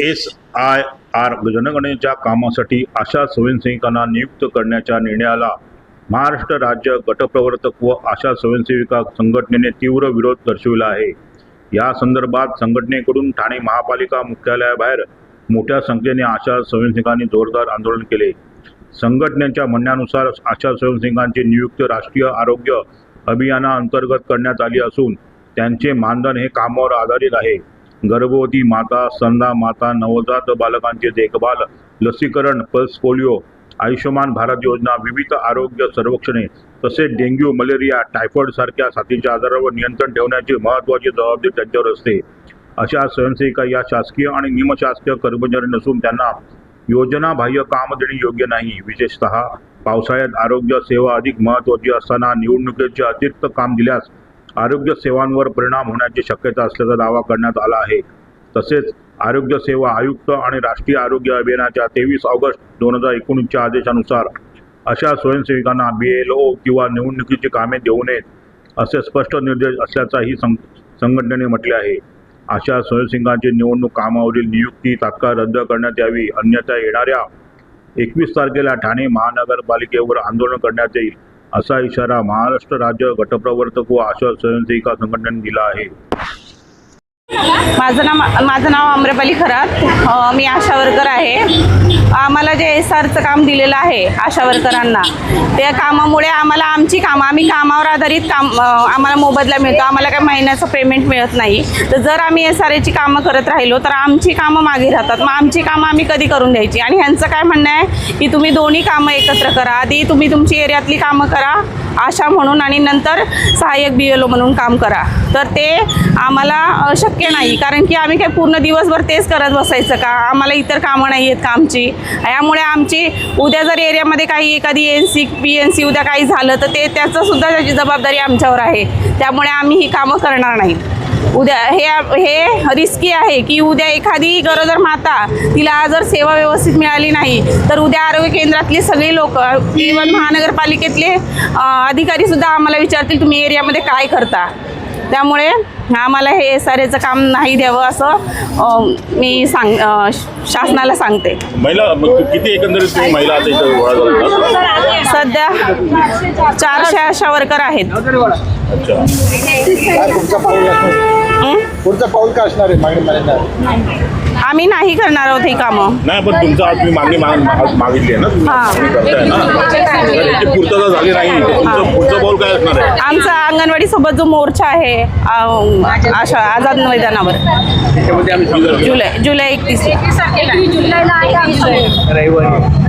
SIR जनगणनेच्या कामासाठी आशा स्वयंसेविकांना नियुक्त करण्याच्या निर्णयाला महाराष्ट्र राज्य गटप्रवर्तक व आशा स्वयंसेविका संघटनेने तीव्र विरोध दर्शविला आहे। या संदर्भात संघटनेकडून ठाणे महापालिका मुख्यालयाबाहेर मोठ्या संख्येने आशा स्वयंसेविकांनी जोरदार आंदोलन केले। संघटनेच्या म्हणण्यानुसार आशा स्वयंसेविकांची नियुक्ती राष्ट्रीय आरोग्य अभियानाअंतर्गत करण्यात आली असून त्यांचे मानधन हे कामावर आधारित आहे। गर्भवती माता, स्तनदा माता, नवजात बालकांचे देखभाल, लसीकरण, पल्स पोलिओ, आयुष्यमान भारत योजना, विविध आरोग्य सर्वेक्षणे तसेच डेंग्यू, मलेरिया, टायफॉइड सारख्या साथीच्या आजारावर नियंत्रण ठेवण्याची महत्त्वाची जबाबदारी त्यांच्यावर असते। अशा स्वयंसेविका या शासकीय आणि निमशासकीय कर्मचारी नसून त्यांना योजनाबाह्य काम देणे योग्य नाही। विशेषतः पावसाळ्यात आरोग्य सेवा अधिक महत्त्वाची असताना निवडणुकीचे अतिरिक्त काम दिल्यास आरोग्य सेवांवर परिणाम होण्याची शक्यता असल्याचा दावा करण्यात आला आहे। तसेच आरोग्य सेवा आयुक्त आणि राष्ट्रीय आरोग्य अभियानाच्या 23 ऑगस्ट 2019च्या आदेशानुसार अशा स्वयंसेविकांना BLO किंवा निवडणुकीची कामे देऊ नयेत असे स्पष्ट निर्देश असल्याचाही संघटनेने म्हटले आहे। अशा स्वयंसेविकांची निवडणूक कामावरील नियुक्ती तात्काळ रद्द करण्यात यावी, अन्यथा येणाऱ्या 21 तारखेला ठाणे महानगरपालिकेवर आंदोलन करण्यात येईल असा इशारा महाराष्ट्र राज्य गटप्रवर्तक व आशा स्वयंसेविका संघटनेने दिला आहे। माझं नाव अमृपाली खरात, मी आशा वर्कर आहे। आम्हाला जे SRचं काम दिलेलं आहे आशा वर्करांना, त्या कामामुळे आम्हाला आमची कामं, आम्ही कामावर आधारित काम, आम्हाला मोबदला मिळतो, आम्हाला काही महिन्याचं पेमेंट मिळत नाही। तर जर आम्ही SRची कामं करत राहिलो तर आमची कामं मागे राहतात। मग आमची कामं आम्ही कधी करून द्यायची? आणि ह्यांचं काय म्हणणं आहे की तुम्ही दोन्ही कामं एकत्र करा, आधी तुम्ही तुमची एरियातली कामं करा आशा म्हणून आणि नंतर सहाय्यक BLO म्हणून काम करा। तर ते आम्हाला शक्य नाही, कारण की आम्ही काय पूर्ण दिवसभर तेच करत बसायचं का? आम्हाला इतर कामं नाही आहेत का आमची? यामुळे आमची उद्या जर एरियामध्ये काही एखादी NC PNC उद्या काही झालं तर त्याचंसुद्धा त्याची जबाबदारी आमच्यावर आहे। त्यामुळे आम्ही ही कामं करणार नाहीत। उद्या हे रिस्की आहे की उद्या एखादी गरोदर माता, तिला जर सेवा व्यवस्थित मिळाली नाही तर उद्या आरोग्य केंद्रातले सगळे लोक, इव्हन महानगरपालिकेतले अधिकारीसुद्धा आम्हाला विचारतील तुम्ही एरियामध्ये काय करता। त्यामुळे आम्हाला हे SRचं काम नाही द्यावं असं मी शासनाला सांगते। महिला किती एकंदरीत महिला आता इथे गोळा झाल्या? सध्या 400 आशा वर्कर आहेत। अच्छा, पुढचं पाऊल काय असणार आहे? आम्ही नाही करणार आहोत ही कामं। नाही, पण तुमचं आज मी मागणी मागितली आहे ना, तुम्ही करताय ना, तर याची पूर्तता झाली नाही, तुमचं पुढचं पाऊल काय असणार आहे? आमचा अंगणवाडी सोबत जो मोर्चा आहे आशा आझाद मैदानावर जुलै 31 जुलैला आहे रविवारी।